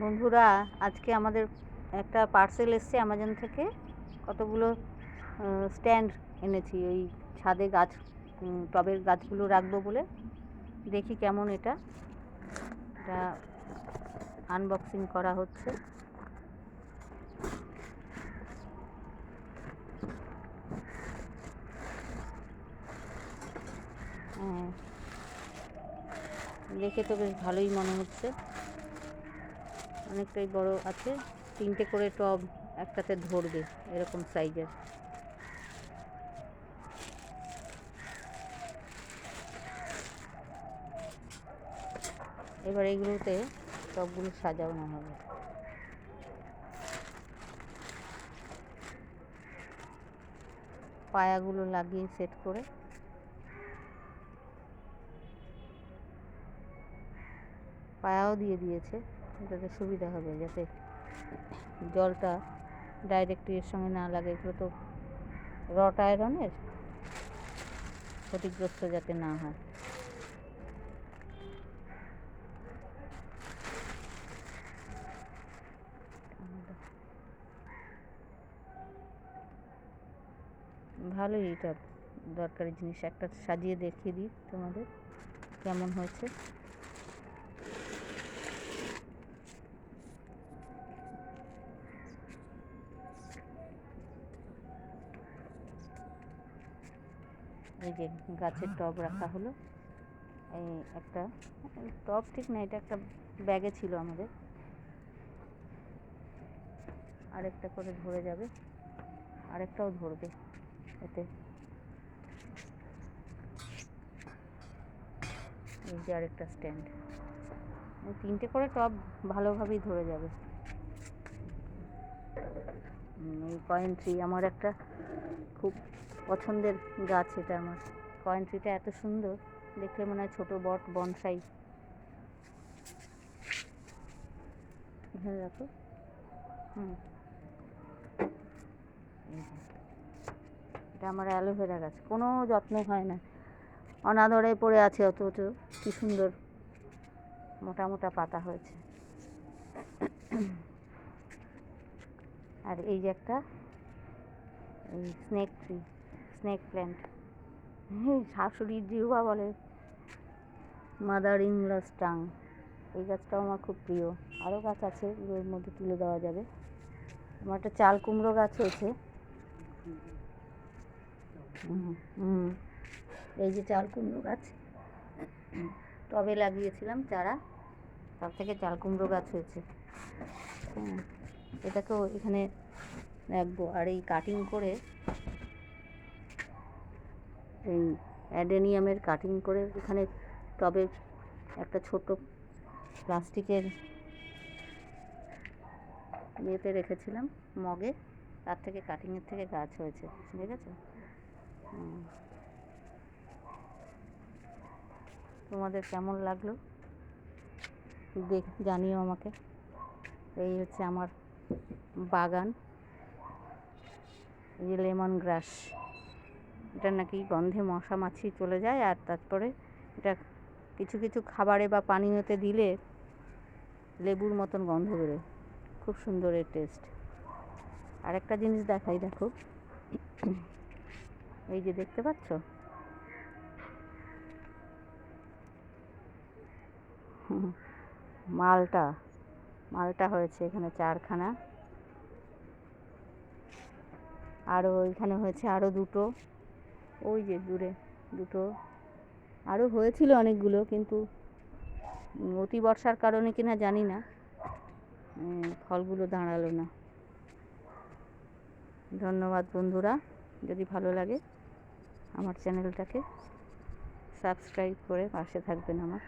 বন্ধুরা, আজকে আমাদের একটা পার্সেল এসছে অ্যামাজন থেকে। কতগুলো স্ট্যান্ড এনেছি ওই ছাদে গাছ, টবের গাছগুলো রাখবো বলে। দেখি কেমন এটা আনবক্সিং করা হচ্ছে। হ্যাঁ, দেখে তো বেশ ভালোই মনে হচ্ছে। অনেকটাই বড় আছে, 3টে করে টব একটাতে ধরবে এরকম সাইজের। এবার এইগুলোতে টবগুলো সাজানো হবে। পায়াগুলো লাগিয়ে সেট করে পায়াও দিয়ে দিয়েছে, যাতে সুবিধা হবে, যাতে জলটা ডাইরেক্ট এর সঙ্গে না লাগে। এগুলো তো রড আয়রনের, ক্ষতিগ্রস্ত যাতে না হয়। ভালোই, এটা দরকারি জিনিস। একটা সাজিয়ে দেখিয়ে দিই তোমাদের কেমন হয়েছে। এই যে গাছের টব রাখা হলো। এই একটা টব ঠিক না, এটা একটা ব্যাগে ছিল আমাদের। আরেকটা করে ধরে যাবে, আরেকটাও ধরবে এতে। এই যে আরেকটা স্ট্যান্ড, 3টে করে টব ভালোভাবেই ধরে যাবে। এই কয়েন ট্রি আমার একটা খুব পছন্দের গাছ। এটা আমার কয়েন ট্রিটা এত সুন্দর দেখলে মনে হয় ছোটো বনসাই। এখানে রাখো। এটা আমার অ্যালোভেরা গাছ, কোনো যত্ন হয় না, অনাদরে পড়ে আছে, অথচ কি সুন্দর মোটা মোটা পাতা হয়েছে। আর এই যে একটা এই স্নেক প্ল্যান্ট, শাশুড়ির জিহ্বা বলে মাদার ইন লস টাং। এই গাছটাও আমার খুব প্রিয়। আরও গাছ আছে, এর মধ্যে তুলে দেওয়া যাবে। আমার একটা চাল কুমড়ো গাছ হয়েছে। এই যে চাল কুমড়ো গাছ টবে লাগিয়েছিলাম চারা, তার থেকে চাল কুমড়ো গাছ হয়েছে। এটাকেও এখানে রাখবো। আর এই কাটিং করে, এই অ্যাডেনিয়ামের কাটিং করে এখানে টবে একটা ছোট প্লাস্টিকের ইয়েতে রেখেছিলাম, মগে। তার থেকে কাটিংয়ের থেকে গাছ হয়েছে, দেখেছো? তোমাদের কেমন লাগলো জানিও আমাকে। এই হচ্ছে আমার বাগান। এই যে লেমন গ্রাস, এটা নাকি গন্ধে মশা মাছি চলে যায়। আর তারপরে এটা কিছু কিছু খাবারে বা পানীয়তে দিলে লেবুর মতন গন্ধ বেরোয়, খুব সুন্দর এর টেস্ট। আর একটা জিনিস দেখাই, দেখো, এই যে দেখতে পাচ্ছ, মালটা হয়েছে এখানে 4খানা। আরও ওইখানে হয়েছে আরও 2টো, ওই যে দূরে 2টো। আরও হয়েছিল অনেকগুলো, কিন্তু অতি বর্ষার কারণে কিনা জানি না ফলগুলো দাঁড়ালো না। ধন্যবাদ বন্ধুরা, যদি ভালো লাগে আমার চ্যানেলটাকে সাবস্ক্রাইব করে পাশে থাকবেন আমার।